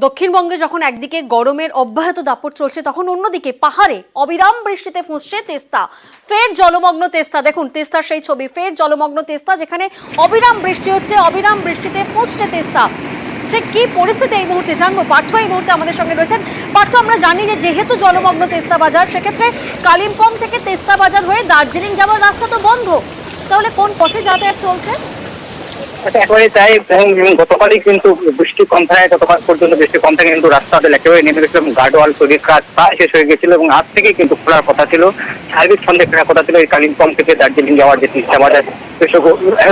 দক্ষিণবঙ্গে যখন একদিকে গরমের অব্যাহত দাপট চলছে, তখন অন্যদিকে পাহাড়ে অবিরাম বৃষ্টিতে ফুঁসছে তেস্তা। ফের জলমগ্ন তেস্তা। দেখুন তেস্তার সেই ছবি, ফের জলমগ্ন তেস্তা, যেখানে অবিরাম বৃষ্টি হচ্ছে, অবিরাম বৃষ্টিতে ফুঁসছে তেস্তা। ঠিক কি পরিস্থিতি এই মুহূর্তে জানবো। পার্থ এই মুহূর্তে আমাদের সঙ্গে রয়েছেন। পার্থ, আমরা জানি যে যেহেতু জলমগ্ন তেস্তা বাজার, সেক্ষেত্রে কালিম্পং থেকে তেস্তা বাজার হয়ে দার্জিলিং যাওয়ার রাস্তা তো বন্ধ, তাহলে কোন পথে যাতায়াত চলছে? একেবারে তাই। গতকালই কিন্তু বৃষ্টি কম থাকে, গতকাল পর্যন্ত বৃষ্টি কম থাকে কিন্তু রাস্তাতে একেবারে নেমে গেছিল এবং গার্ডওয়াল তৈরির কাজ প্রায় শেষ হয়ে গেছিল এবং আজ থেকে কিন্তু খোলার কথা ছিল, সার্বিক সন্ধ্যে ফেরার কথা ছিল এই কালিম্পং থেকে দার্জিলিং যাওয়ার যে তিস্তা বাজার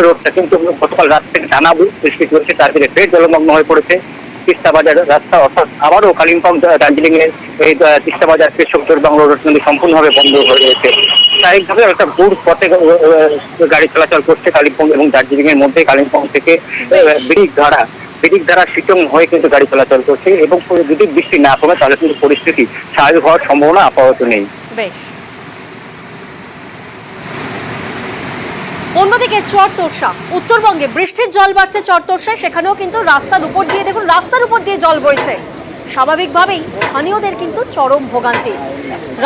রোডটা, কিন্তু গতকাল রাত থেকে টানা বৃষ্টি চলছে, তার জন্য ফের জলমগ্ন হয়ে পড়েছে তিস্তা বাজার রাস্তা। অর্থাৎ আবারও কালিম্পং দার্জিলিং এর এই তিস্তা বাজার কৃষকদের বাংলা রোড কিন্তু সম্পূর্ণভাবে বন্ধ হয়ে রয়েছে। স্বাভাবিকভাবে একটা দূর পথে গাড়ি চলাচল করছে কালিম্পং এবং দার্জিলিং এর মধ্যে। কালিম্পং থেকে বিড়িকধারা শিটং হয়ে কিন্তু গাড়ি চলাচল করছে এবং যদি বৃষ্টি না কমে তাহলে কিন্তু পরিস্থিতি স্বাভাবিক হওয়ার সম্ভাবনা আপাতত নেই। বেশ। অন্যদিকে চরতোর্ষা, উত্তরবঙ্গে বৃষ্টির জল বাড়ছে চরতোর্ষায়, সেখানেও কিন্তু রাস্তার উপর দিয়ে, দেখুন রাস্তার উপর দিয়ে জল বইছে। স্বাভাবিকভাবেই স্থানীয়দের কিন্তু চরম ভোগান্তি।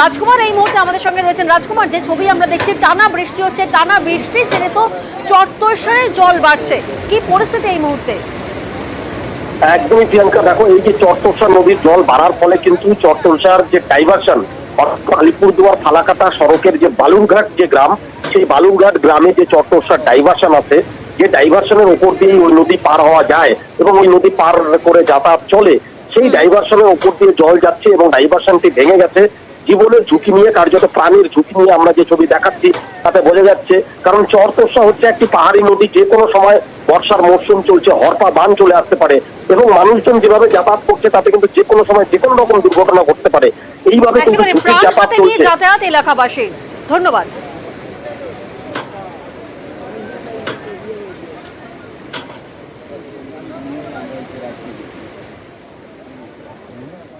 রাজকুমার এই মুহূর্তে আমাদের সঙ্গে রয়েছেন। রাজকুমার, যে ছবি আমরা দেখছি, টানা বৃষ্টি হচ্ছে, টানা বৃষ্টি ছেড়ে তো চরতোর্ষায় জল বাড়ছে, কি পরিস্থিতি এই মুহূর্তে? একদমই প্রিয়াঙ্কা, দেখো এই যে চরতোর্ষা নদীর জল বাড়ার ফলে কিন্তু চরতোর্ষার যে ডাইভার্সন, আলিপুরদুয়ার ফালাকাটা সড়কের যে বালুরঘাট যে গ্রাম, সেই বালুরঘাট গ্রামে যে চরতোর্ষার ডাইভার্সন আছে, যে ডাইভার্সনের উপর দিয়ে ওই নদী পার হওয়া যায় এবং ওই নদী পার করে যাতায়াত চলে, সেই ডাইভার্সনের উপর দিয়ে জল যাচ্ছে এবং ডাইভার্সনটি ভেঙে গেছে। জীবনের ঝুঁকি নিয়ে, কার্যত প্রাণীর ঝুঁকি নিয়ে আমরা যে ছবি দেখাচ্ছি তাতে বোঝা যাচ্ছে। কারণ চরতোর্ষা হচ্ছে একটি পাহাড়ি নদী, যে কোনো সময় বর্ষার মরশুম চলছে, হরপা বান চলে আসতে পারে এবং মানুষজন যেভাবে যাতায়াত করছে তাতে কিন্তু যে কোনো সময় যে কোনো রকম দুর্ঘটনা ঘটতে পারে। এইভাবে কিন্তু যাতায়াত এলাকাবাসী। ধন্যবাদ।